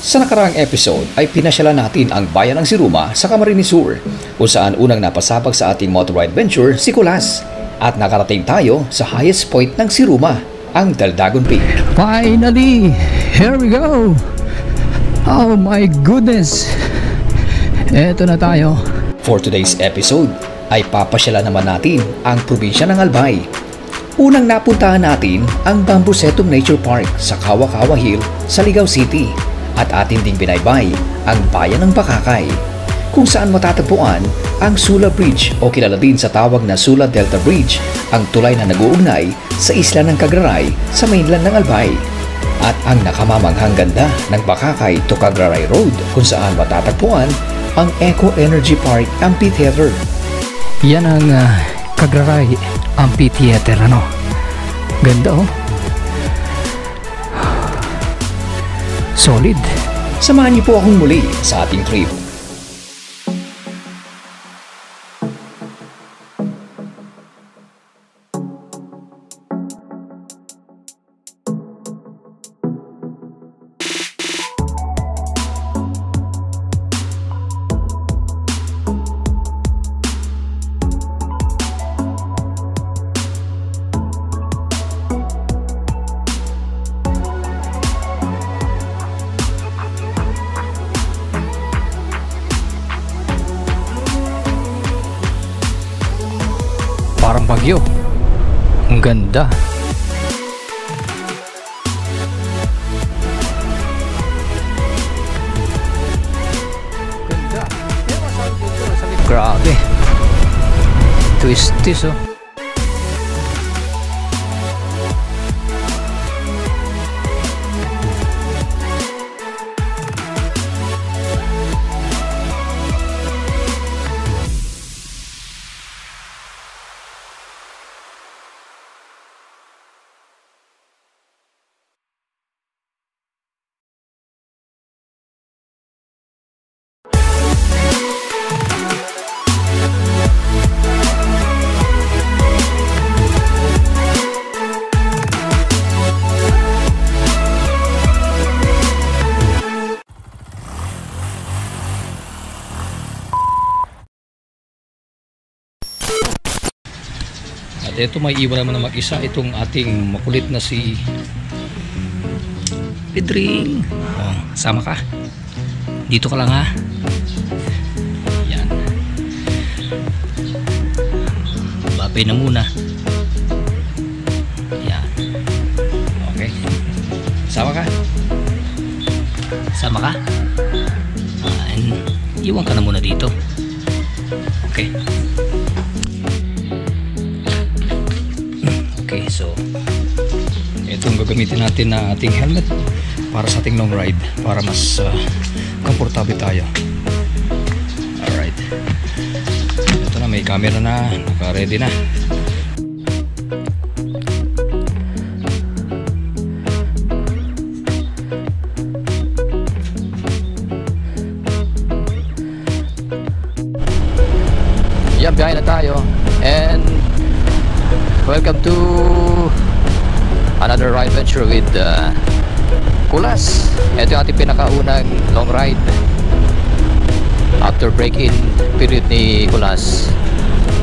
Sa nakaraang episode ay pinasyalan natin ang bayan ng Siruma sa Camarines Sur, kung saan unang napasabak sa ating motorride venture si Kulas. At nakarating tayo sa highest point ng Siruma, ang Daldagon Peak. Finally! Here we go! Oh my goodness! Eto na tayo. For today's episode ay papasyalan naman natin ang probinsya ng Albay. Unang napuntahan natin ang Bambusetum Nature Park sa Kawa-Kawa Hill sa Ligao City. At atin ding binaybay ang bayan ng Bakakay, kung saan matatagpuan ang Sula Bridge o kilala din sa tawag na Sula Delta Bridge, ang tulay na nag-uugnay sa isla ng Cagraray sa mainland ng Albay. At ang nakamamanghang ganda ng Bakakay to Cagraray Road, kung saan matatagpuan ang Eco Energy Park Amphitheater. Yan ang Cagraray Amphitheater, ano? Ganda oh. Solid. Samahan niyo po akong muli sa ating trip. Parang bagyo. Ang ganda. Ganda. Grabe. Twisties oh. Ito may iwan naman na mag-isa itong ating makulit na si Pedring. Oh, sama ka. Dito ka lang ha. Yan. Babay na muna. Yan. Okay. Sama ka. Sama ka. Iwan ka na muna dito. Okay. Okay, so itong gagamitin natin na ating helmet para sa ating long ride para mas komportable tayo. Alright, ito na, may camera na, naka-ready na. Yan, biyahe na tayo and welcome to another ride venture with Kulas. Ito yung ating pinakaunang long ride after break-in period ni Kulas.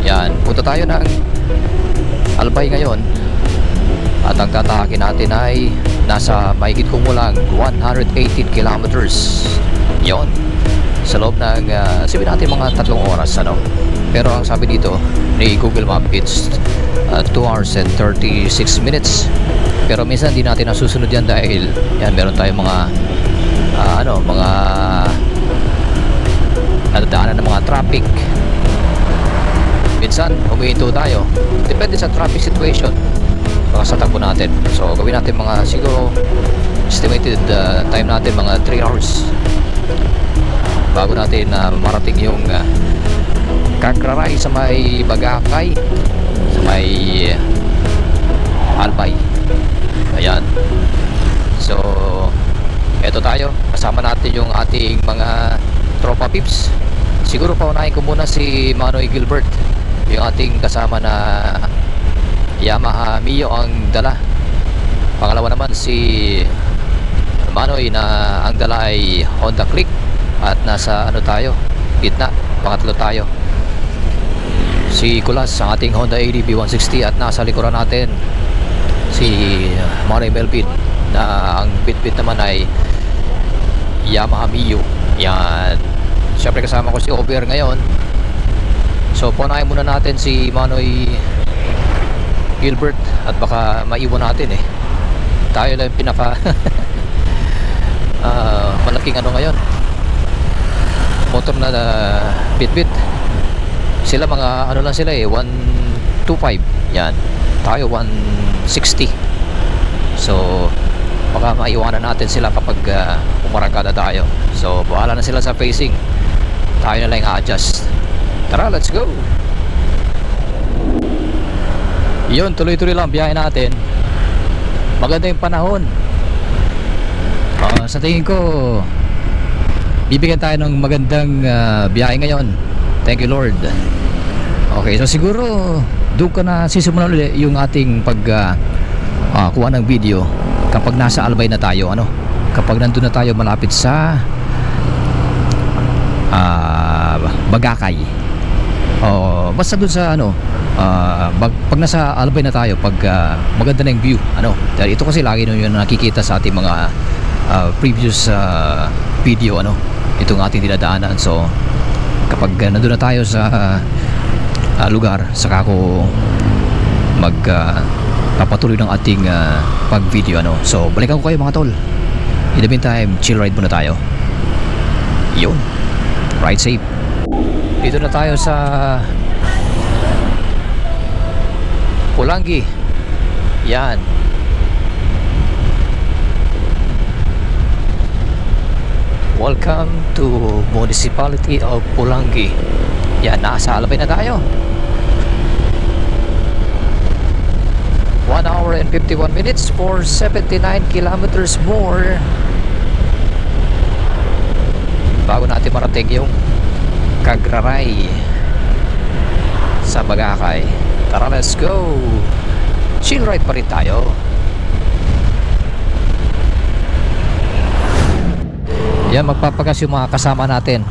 Yan, punta tayo ng Albay ngayon at ang tatahakin natin ay nasa mahigit kumulang 118 kilometers yon sa loob ng sabihin natin mga 3 oras ano. Pero ang sabi dito ni Google Map, it's 2 hours and 36 minutes. Pero minsan di natin nasusunod yan dahil yan, meron tayong mga mga nadadaanan ng mga traffic. Minsan humihinto tayo, depende sa traffic situation baka sa takbo natin. So gawin natin mga siguro estimated time natin mga 3 hours bago natin marating yung Cagraray sa may Bagakay, sa may Albay. Ayan. So eto tayo, kasama natin yung ating mga tropa pips. Siguro paunahin ko muna si Manoy Gilbert, yung ating kasama na Yamaha Mio ang dala. Pangalawa naman si Manoy na ang dala ay Honda Click at nasa ano tayo, gitna, pangatlo tayo. Si Kulas ang ating Honda ADB 160 at nasa likuran natin si Manoy Melvin na ang bitbit naman ay Yamaha Mio. Yan, syempre kasama ko si Over ngayon. So punahin muna natin si Manoy Gilbert at baka maiwan natin eh. Tayo lang yung pinaka malaking ano ngayon, motor na bit-bit. Sila mga ano lang sila eh, 125. Yan, tayo 160. So baka maiwanan natin sila kapag umarangkada tayo. So bahala na sila sa facing, tayo na lang i-adjust. Tara, let's go. Yun, tuloy-tuloy lang biyahe natin. Maganda yung panahon. Sa tingin ko bibigyan tayo ng magandang biyahe ngayon. Thank you Lord. Okay, so siguro doon ka na sisimulan ulit yung ating kuha ng video kapag nasa Albay na tayo, ano, kapag nandun na tayo malapit sa Bagakay. Basta dun sa ano, pag nasa Albay na tayo, pag maganda na yung view, ano, dahil ito kasi lagi nyo yung nakikita sa ating mga previous video, ano, itong ating dinadaanan. So kapag nandun na tayo sa lugar, saka ako papatuloy ng ating pag video, ano. So balikan ko kayo mga tol. In the meantime, chill ride muna tayo. Yun, ride safe. Dito na tayo sa Pulangi. Yan, welcome to Municipality of Pulangi. Yan, nasa Albay na tayo. 1 hour and 51 minutes for 79 kilometers more bago natin marating yung Kagraray sa Bagakay. Tara, let's go. Chill ride pa rin tayo. Yan, magpapagas yung mga kasama natin.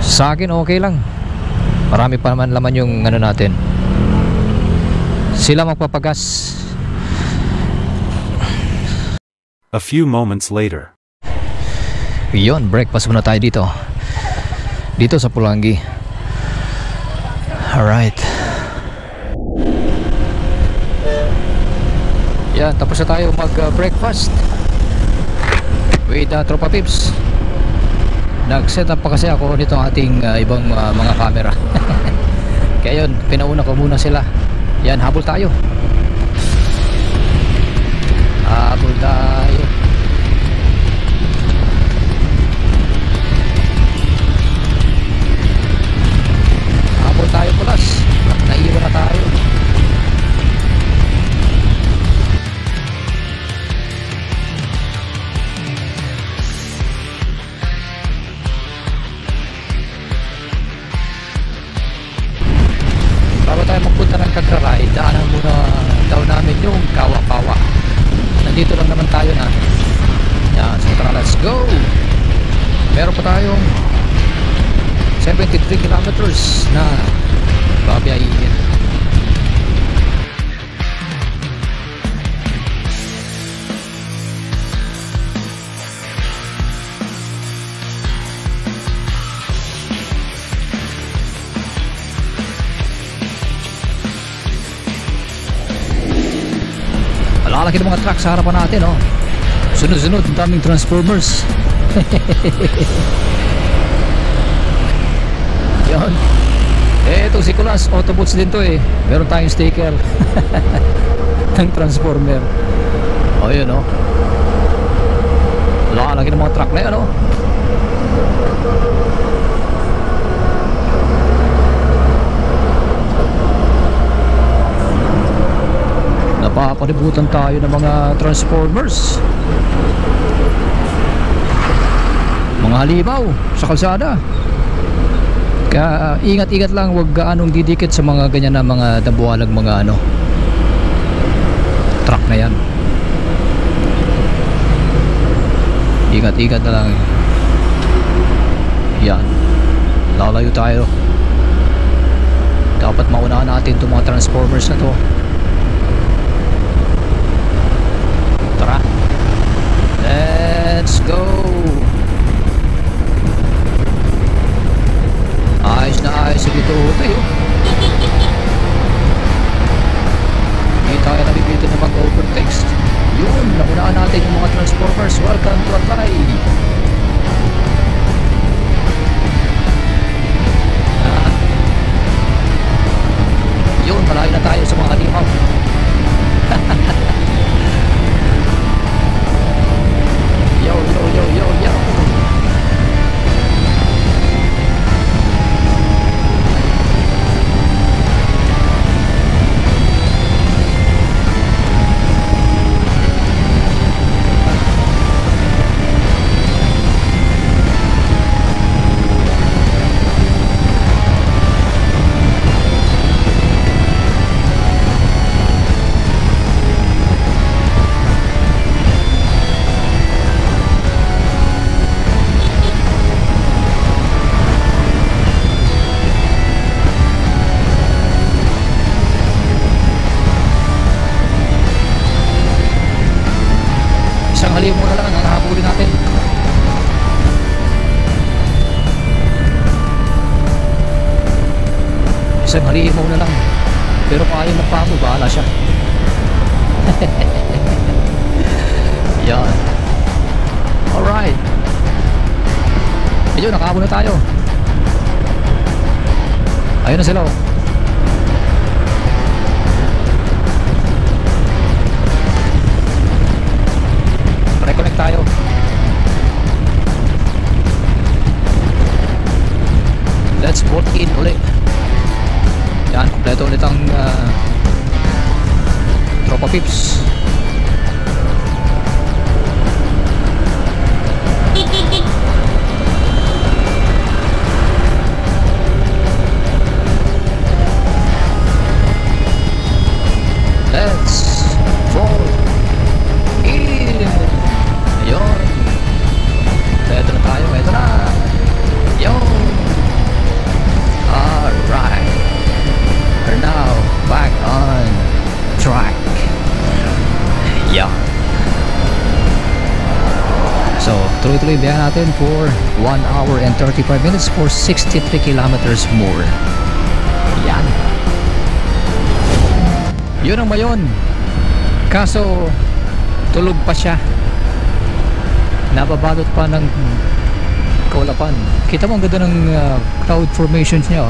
Sa akin okay lang, marami pa naman laman yung ano natin. Sila magpapagas. A few moments later. Yun, breakfast muna tayo dito sa Pulangi. Alright. Yan, tapos na tayo mag-breakfast with Tropa Pips. Nag-set up pa kasi ako nito ating ibang mga camera. Kaya yun, pinauna ko muna sila. Yan, habol tayo. Habol tayo. Habol tayo pulas. Naiiwan na tayo. Bago tayo magpunta ng Kagraray, daanan muna daw namin yung Kawa-Kawa. Nandito lang naman tayo na. Yan, so tara, let's go. Meron pa tayong 73 kilometers na babiyahin. Malalaki ng mga truck sa harapan natin, oh. Sunod-sunod, ang daming transformers. Yan. Ito si Kulas, Autobots din to eh. Meron tayong sticker ng transformer. O yun, oh. Malalaki ng mga truck na yan, oh. Napapalibutan tayo ng mga transformers, mga halimaw sa kalsada. Kaya ingat-ingat lang, huwag gaanong didikit sa mga ganyan na mga dabuhalag mga ano, truck na yan. Ingat-ingat na lang. Yan. Lalayo tayo. Dapat maunahan natin itong mga transformers na to. Tara. Let's go. Ayos na ayos dito tayo. Hindi tayo nabibitin na mag-overtext. Yun, naunahan natin yung mga transformers. Welcome to Albay. Yun, malayo na tayo sa mga halimaw. Yo, yo, yo, yo, yo. Isang halimaw na lang ang nakahabulin natin. Isang halimaw na lang. Pero kung ayaw magpamo, bahala siya. Yan. Alright. Ayun, nakahabol na tayo. Ayun na sila. Reconnect tayo. Let's bolt in ulit. Yan, kompleto ulit ang tropa pips. Let's fall in. Ayun. Eto na tayo, eto na. Yun. Alright. We're now back on track. Yeah. So, tuloy-tuloy biyahe natin for 1 hour and 35 minutes for 63 kilometers more. Yan. Yun ang mayon. Kaso, tulog pa siya. Nababalot pa ng kaulapan. Kita mo ang ganda ng cloud formations niya.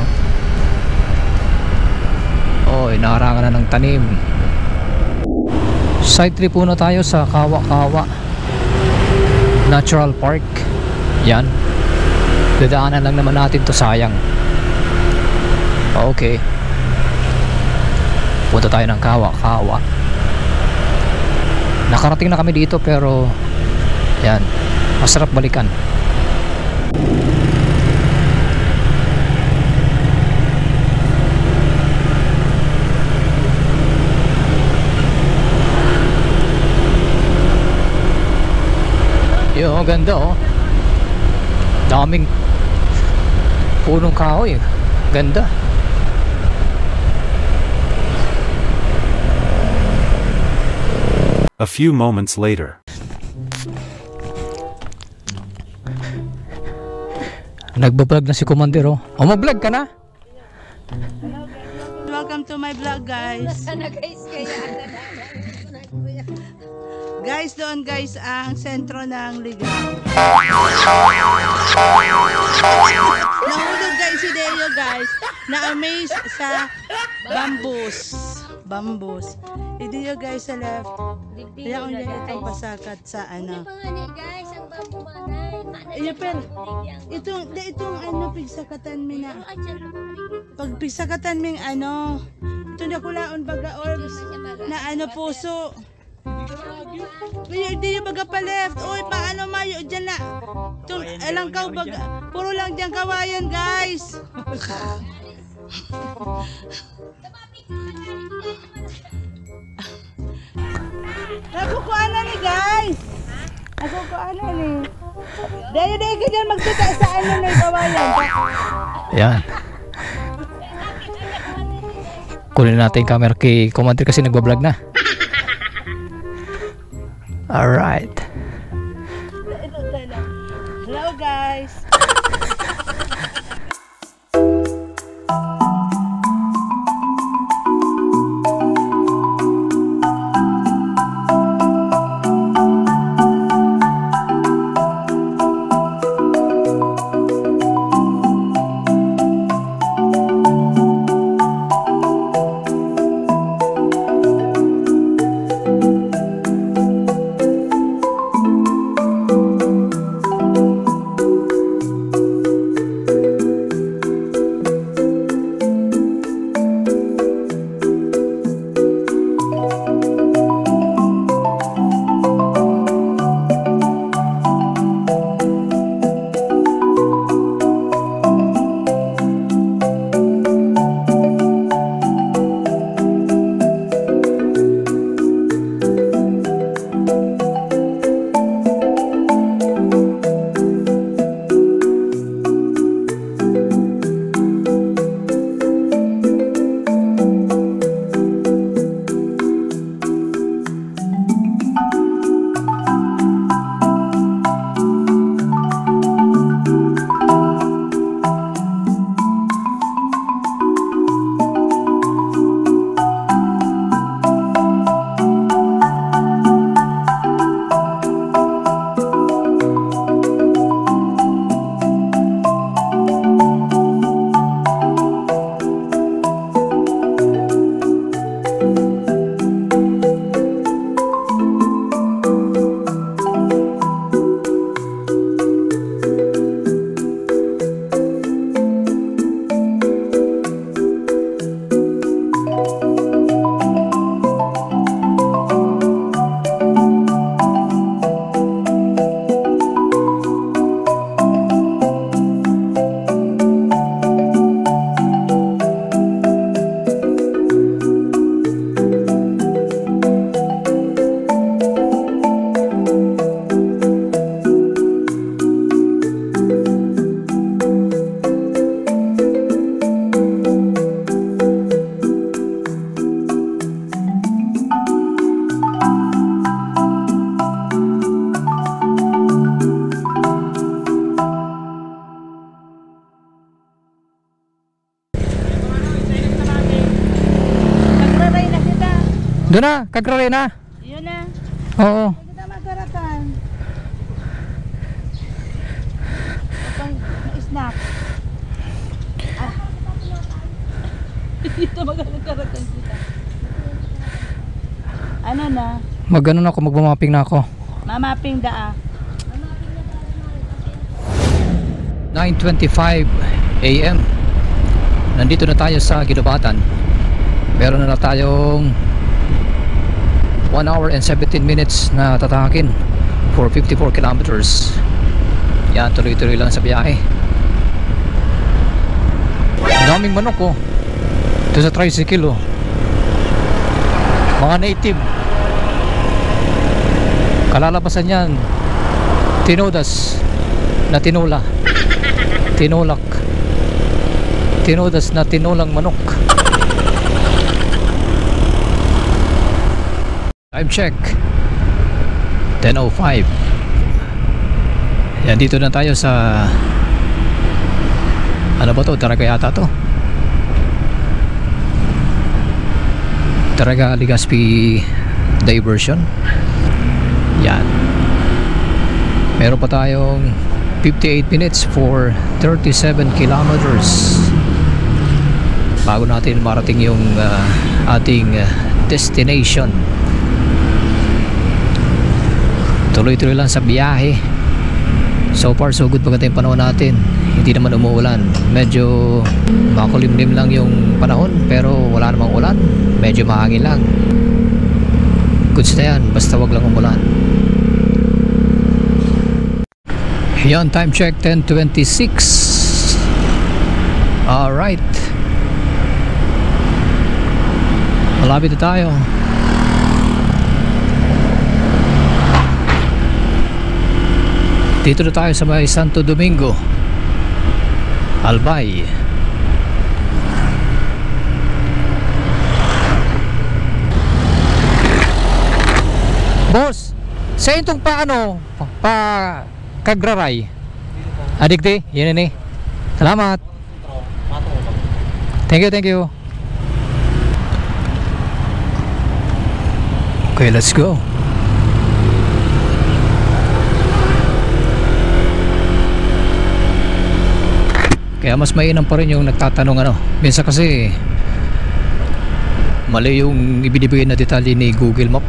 Oh, inaharangan na ng tanim. Side trip muna tayo sa Kawa-Kawa Natural Park. Yan. Dadaanan lang naman natin to, sayang. Okay. Punta tayo ng Kawa-Kawa. Nakarating na kami dito pero yan, masarap balikan. Yung ganda oh. Daming punong kahoy. Ganda. A few moments later. Nagbablog na si Commander oh. Oh, mag-vlog ka na? Welcome to my vlog, guys. Guys, doon guys ang sentro ng Ligaw. Nahulog guys si Deo guys. Na-amaze sa bambus. Deo guys sa left. Kaya kung yan itong pasakat sa ano. Itong ano pigsakatan mi na. Pag pigsakatan ming ano. Ito na kulaon baga orbs na ano puso. Di yung baga pa left. Uy, paano mayo dyan na. Itong alang kaw baga. Puro lang dyan kawayan guys. Nakukuha na ni guys. Ako ko ano ni. Dahil ka dyan magtuta sa ano na kawayan. Yan. Kunin natin yung camera kay Commander kasi nagbablog na. Alright. Hello guys. Doon na, kagrare na. Yun na. Oo. Kita magaratan. Kapag snack. Dito magaratan kita. Ano na? Magano na ako, magmamapping na ako. Mamapping daa. 9:25 AM. Nandito na tayo sa Ginubatan. Meron na tayong 1 hour and 17 minutes na tatahakin for 54 kilometers. Yan, tuloy-tuloy lang sa biyahe. Daming manok oh. Ito sa tricycle oh. Mga native. Kalalabasan yan, tinodas na tinola. Tinolak. Tinodas na tinolang manok. Time check 10:05. Yan, dito na tayo sa ano ba to? Taraga yata to. Taraga Legazpi diversion. Yan. Meron pa tayong 58 minutes for 37 kilometers bago natin marating yung ating destination. Tuloy-tuloy lang sa biyahe. So far so good, maganda yung panahon natin. Hindi naman umuulan. Medyo makulimlim lang yung panahon, pero wala namang ulan. Medyo mahangin lang. Goods na yan, basta wag lang umulan. Yan, time check 10:26. Alright, malapit na tayo. Dito na tayo sa may Santo Domingo, Albay. Boss, sa itong paano pa kagraray? Adikti, yun ini. Salamat. Thank you, thank you. Okay, let's go. Kaya mas mainam pa rin yung nagtatanong ano. Minsan kasi mali yung ibinibigay na detalye ni Google Map.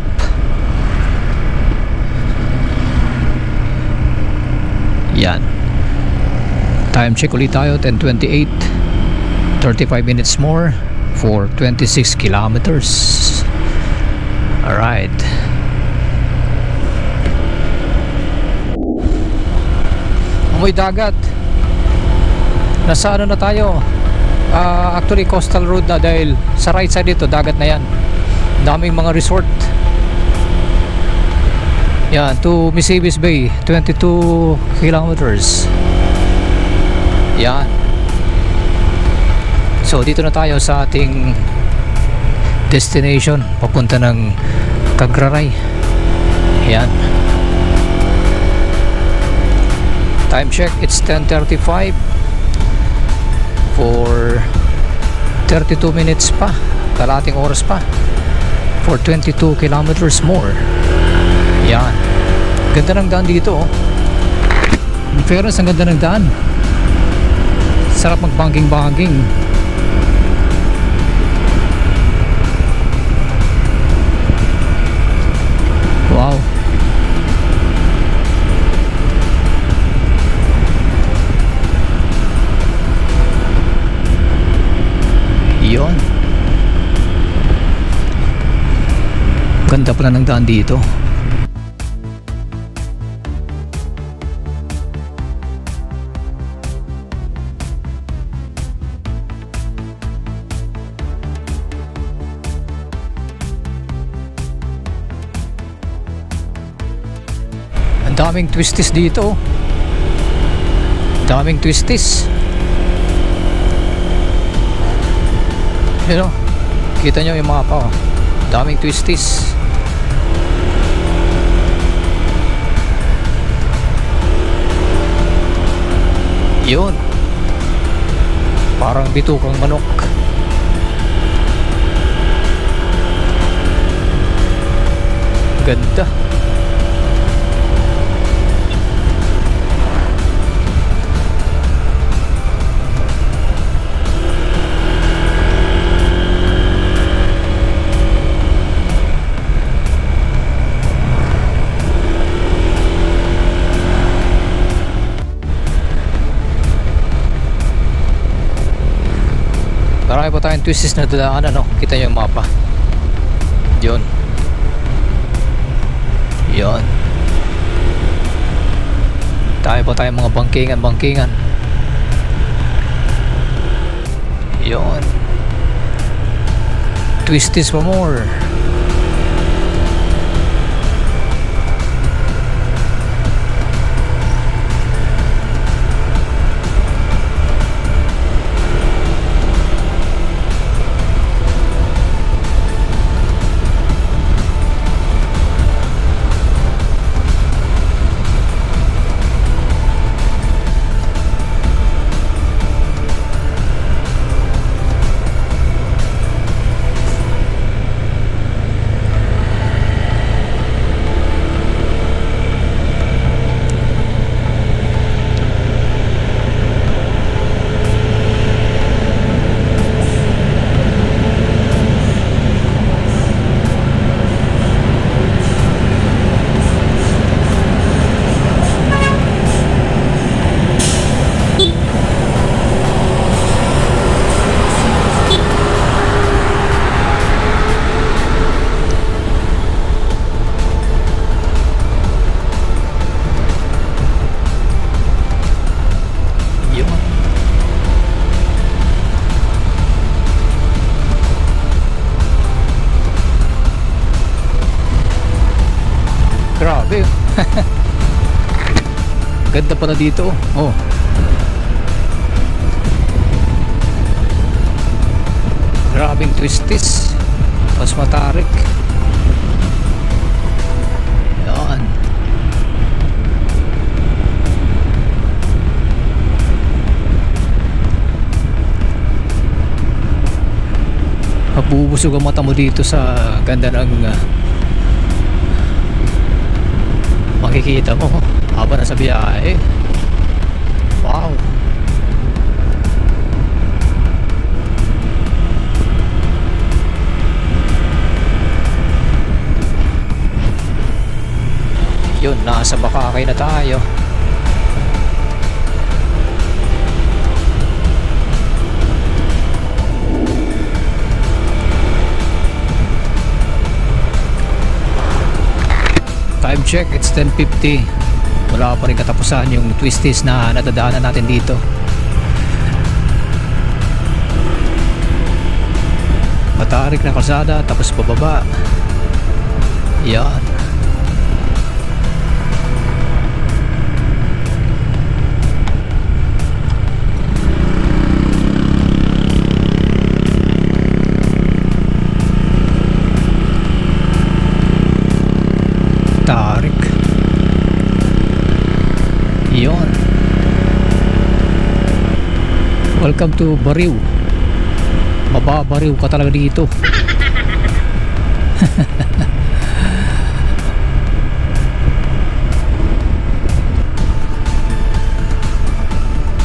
Yan. Time check ulit tayo, 10:28. 35 minutes more for 26 kilometers. Alright. Amoy dagat. Nasa ano na tayo? Actually coastal road na dahil sa right side dito dagat na yan. Daming mga resort. Yan, to Misibis Bay, 22 kilometers. Yan. So dito na tayo sa ating destination, papunta ng Cagraray. Yan. Time check, it's 10:35 for 32 minutes pa, kalating oras pa for 22 kilometers more. Yan. Ganda ng daan dito, oh. In fairness, ang ganda ng daan. Sarap mag-banking-banking. Wow. Yun. Ganda pala ng daan dito. Daming twisties dito. Daming twisties. You know, kita nyo yung mapa, oh. Daming twisties. Yun. Parang bitukang manok. Ganda. Marami pa tayong twists na dadaanan, no? Kita nyo yung mapa. Yun. Yun. Tayo pa tayong mga bangkingan. Yun. Twisties pa more. Ganda pala dito. Oh. Grabing twisties. Mas matarik. Yan. Mabubusog ang mata mo dito sa ganda ng makikita mo habang nasa biyahe. Wow. Yun, nasa Bakakay na tayo. Time check, it's 10:50. Wala pa rin katapusan yung twisties na nadadaanan natin dito. Matarik na kalsada, tapos pababa. Yan. Tarik. Yon. Welcome to Bariw. Mababariw ka talaga dito.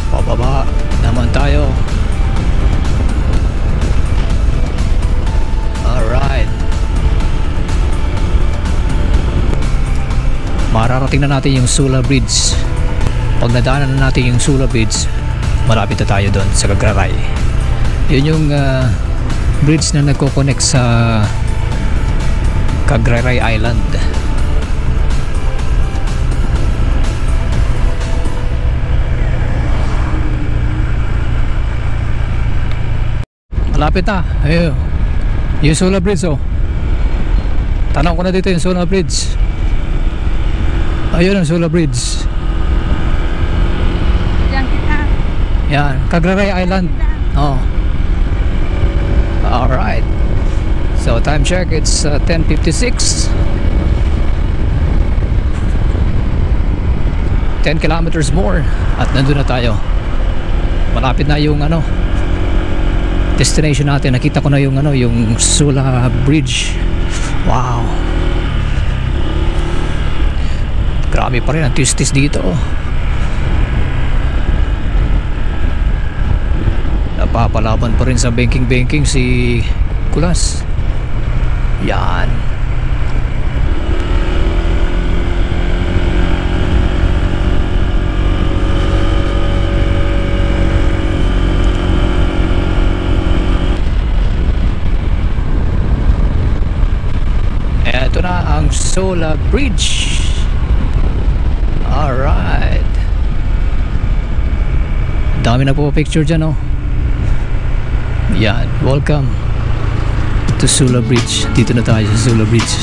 Pababa naman tayo. Alright. Mararating na natin yung Sula Bridge. Pag nadaanan na natin yung Sula Bridge, malapit na tayo doon sa Cagraray. Yun yung bridge na nagko-connect sa Cagraray Island. Malapit na. Ayun. Yung Sula Bridge, oh. Tanong ko na dito yung Sula Bridge. Ayun ang Sula Bridge. Diyan kita. Yan, Cagraray Island. Oh. Alright. So time check, it's 10:56. 10 kilometers more at nandun na tayo. Malapit na yung destination natin. Nakita ko na yung yung Sula Bridge. Wow. Grabe pa rin ang twisties dito. Napapalaban pa rin sa banking si Kulas. Yan. Ito na ang Sula Bridge. Alright. Dami na po picture dyan, oh. Yan, welcome to Sula Bridge. Dito na tayo sa Sula Bridge.